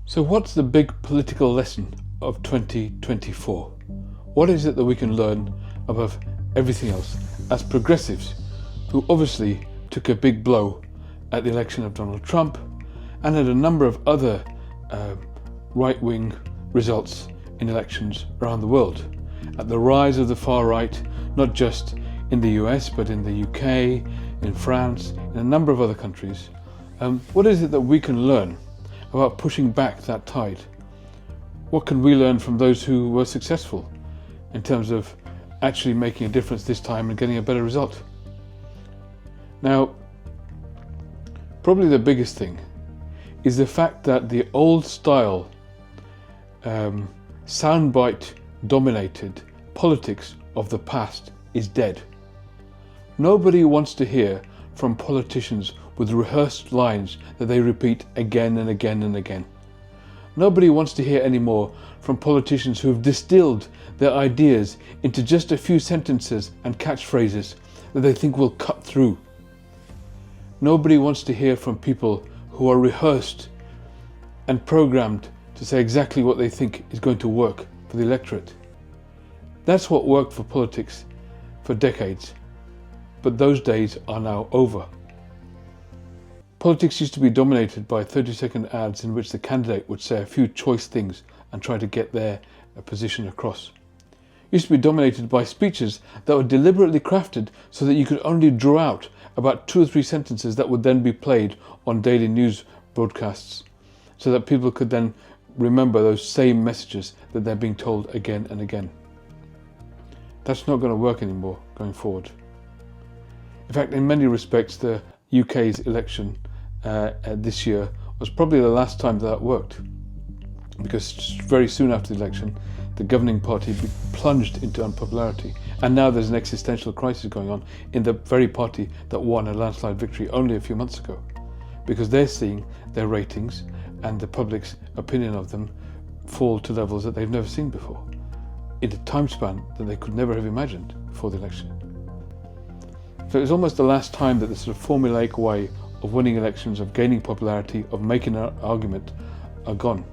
So what's the big political lesson of 2024? What is it that we can learn above everything else as progressives who obviously took a big blow at the election of Donald Trump and at a number of other right-wing results in elections around the world, at the rise of the far right, not just in the US but in the UK, in France, in a number of other countries. What is it that we can learn about pushing back that tide? What can we learn from those who were successful in terms of actually making a difference this time and getting a better result? Now, probably the biggest thing is the fact that the old style, soundbite dominated politics of the past is dead. Nobody wants to hear from politicians with rehearsed lines that they repeat again and again and again. Nobody wants to hear anymore from politicians who have distilled their ideas into just a few sentences and catchphrases that they think will cut through. Nobody wants to hear from people who are rehearsed and programmed to say exactly what they think is going to work for the electorate. That's what worked for politics for decades, but those days are now over. Politics used to be dominated by 30-second ads in which the candidate would say a few choice things and try to get their position across. It used to be dominated by speeches that were deliberately crafted so that you could only draw out about 2 or 3 sentences that would then be played on daily news broadcasts, so that people could then remember those same messages that they're being told again and again. That's not going to work anymore going forward. In fact, in many respects, the UK's election this year was probably the last time that worked, because very soon after the election, the governing party plunged into unpopularity, and now there's an existential crisis going on in the very party that won a landslide victory only a few months ago, because they're seeing their ratings and the public's opinion of them fall to levels that they've never seen before, in a time span that they could never have imagined before the election. So it's almost the last time that the sort of formulaic way of winning elections, of gaining popularity, of making an argument are gone.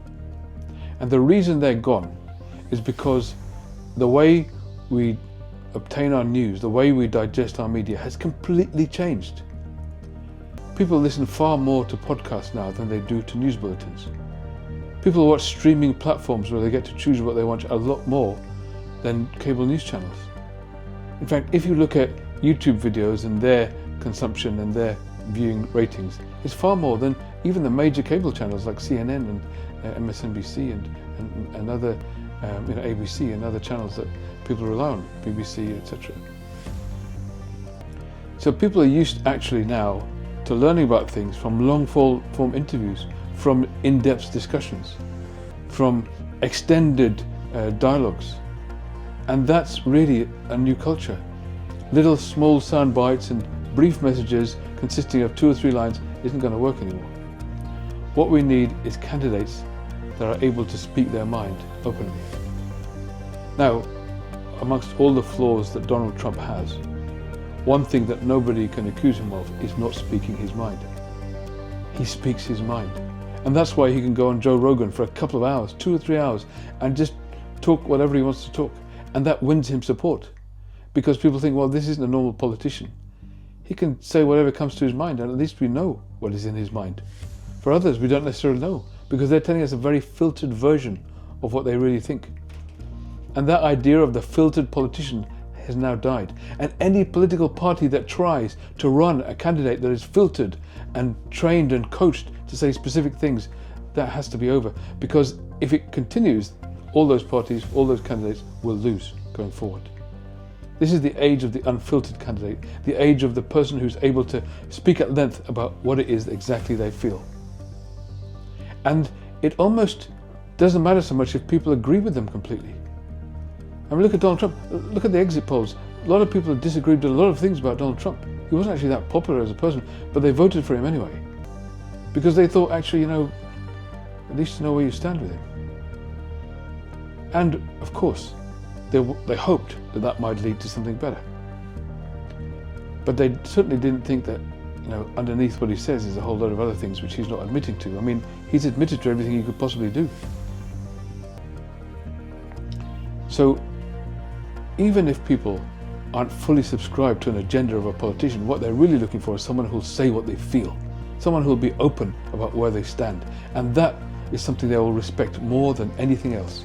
And the reason they're gone is because the way we obtain our news, the way we digest our media has completely changed. People listen far more to podcasts now than they do to news bulletins. People watch streaming platforms where they get to choose what they watch a lot more than cable news channels. In fact, if you look at YouTube videos and their consumption and their viewing ratings, it's far more than even the major cable channels like CNN and MSNBC and other, ABC and other channels that people rely on, BBC, etc. So people are used actually now to learning about things from long form interviews, from in-depth discussions, from extended dialogues. And that's really a new culture. Little small sound bites and brief messages consisting of 2 or 3 lines isn't going to work anymore. What we need is candidates that are able to speak their mind openly. Now, amongst all the flaws that Donald Trump has, one thing that nobody can accuse him of is not speaking his mind. He speaks his mind. And that's why he can go on Joe Rogan for a couple of hours, 2 or 3 hours, and just talk whatever he wants to talk. And that wins him support. Because people think, well, this isn't a normal politician. He can say whatever comes to his mind, and at least we know what is in his mind. For others, we don't necessarily know, because they're telling us a very filtered version of what they really think. And that idea of the filtered politician has now died. And any political party that tries to run a candidate that is filtered and trained and coached to say specific things, that has to be over. Because if it continues, all those parties, all those candidates will lose going forward. This is the age of the unfiltered candidate, the age of the person who's able to speak at length about what it is exactly they feel. And it almost doesn't matter so much if people agree with them completely. I mean, look at Donald Trump, look at the exit polls. A lot of people have disagreed with a lot of things about Donald Trump. He wasn't actually that popular as a person, but they voted for him anyway. Because they thought, actually, at least you know where you stand with him. And, of course, they hoped that that might lead to something better. But they certainly didn't think that underneath what he says is a whole load of other things which he's not admitting to. I mean, he's admitted to everything he could possibly do. So even if people aren't fully subscribed to an agenda of a politician, what they're really looking for is someone who'll say what they feel, someone who'll be open about where they stand. And that is something they will respect more than anything else.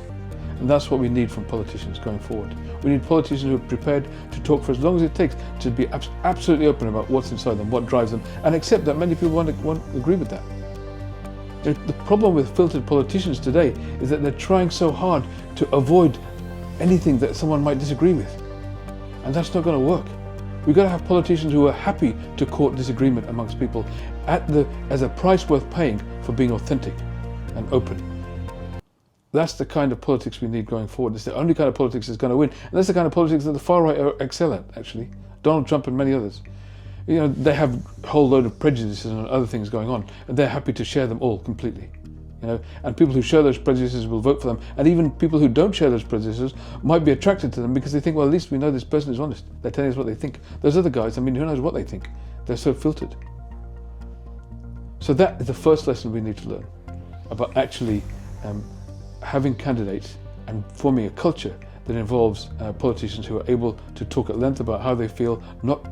And that's what we need from politicians going forward. We need politicians who are prepared to talk for as long as it takes, to be absolutely open about what's inside them, what drives them, and accept that many people won't agree with that. The problem with filtered politicians today is that they're trying so hard to avoid anything that someone might disagree with. And that's not going to work. We've got to have politicians who are happy to court disagreement amongst people as a price worth paying for being authentic and open. That's the kind of politics we need going forward. It's the only kind of politics that's going to win. And that's the kind of politics that the far right excel at, actually. Donald Trump and many others. They have a whole load of prejudices and other things going on, and they're happy to share them all completely. And people who share those prejudices will vote for them. And even people who don't share those prejudices might be attracted to them because they think, well, at least we know this person is honest. They're telling us what they think. Those other guys, I mean, who knows what they think? They're so filtered. So that is the first lesson we need to learn about actually having candidates and forming a culture that involves politicians who are able to talk at length about how they feel, not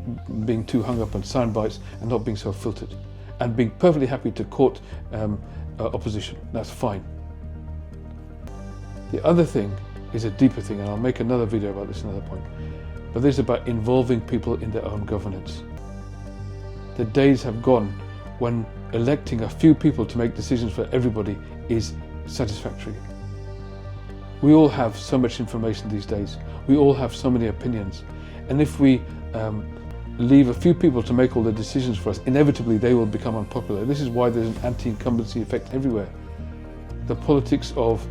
being too hung up on sound bites and not being so filtered, and being perfectly happy to court opposition. That's fine. The other thing is a deeper thing, and I'll make another video about this another point, but this is about involving people in their own governance. The days have gone when electing a few people to make decisions for everybody is satisfactory. We all have so much information these days. We all have so many opinions. And if we leave a few people to make all the decisions for us, inevitably they will become unpopular. This is why there's an anti-incumbency effect everywhere. The politics of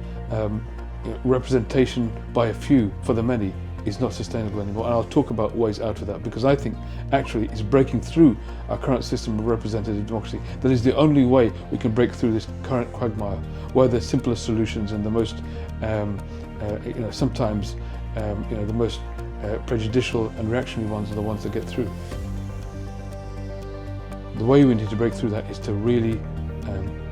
representation by a few for the many is not sustainable anymore. And I'll talk about ways out of that, because I think actually it's breaking through our current system of representative democracy. That is the only way we can break through this current quagmire, where the simplest solutions and the most, sometimes, the most prejudicial and reactionary ones are the ones that get through. The way we need to break through that is to really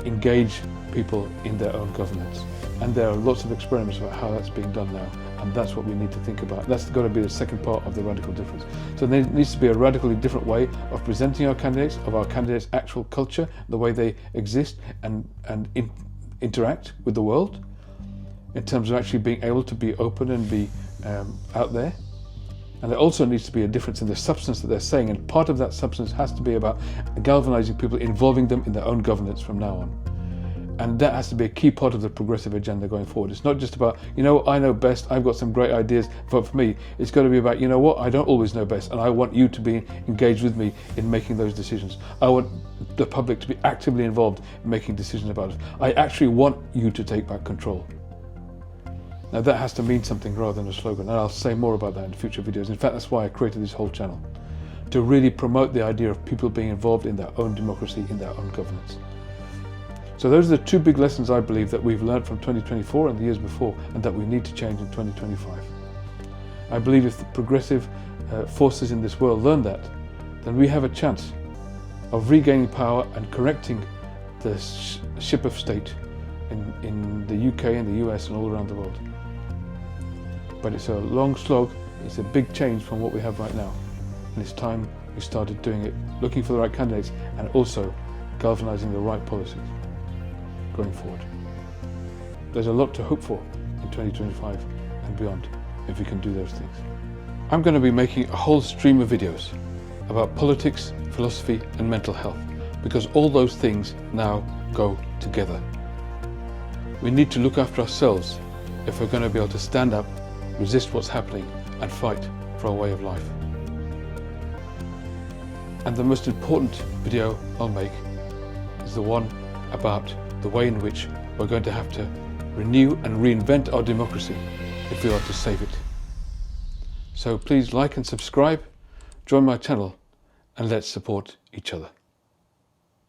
engage people in their own governance. And there are lots of experiments about how that's being done now, and that's what we need to think about. That's got to be the second part of the radical difference. So there needs to be a radically different way of presenting our candidates, of our candidates' actual culture, the way they exist and interact with the world, in terms of actually being able to be open and be out there. And there also needs to be a difference in the substance that they're saying, and part of that substance has to be about galvanizing people, involving them in their own governance from now on. And that has to be a key part of the progressive agenda going forward. It's not just about, I know best, I've got some great ideas, vote for me. It's got to be about, I don't always know best, and I want you to be engaged with me in making those decisions. I want the public to be actively involved in making decisions about it. I actually want you to take back control. Now that has to mean something rather than a slogan, and I'll say more about that in future videos. In fact, that's why I created this whole channel, to really promote the idea of people being involved in their own democracy, in their own governance. So those are the two big lessons I believe that we've learned from 2024 and the years before, and that we need to change in 2025. I believe if the progressive forces in this world learn that, then we have a chance of regaining power and correcting the ship of state in the UK and the US and all around the world. But it's a long slog, it's a big change from what we have right now. And it's time we started doing it, looking for the right candidates and also galvanizing the right policies going forward. There's a lot to hope for in 2025 and beyond if we can do those things. I'm going to be making a whole stream of videos about politics, philosophy and mental health, because all those things now go together. We need to look after ourselves if we're going to be able to stand up, resist what's happening and fight for our way of life. And the most important video I'll make is the one about the way in which we're going to have to renew and reinvent our democracy if we are to save it. So please like and subscribe, join my channel, and let's support each other.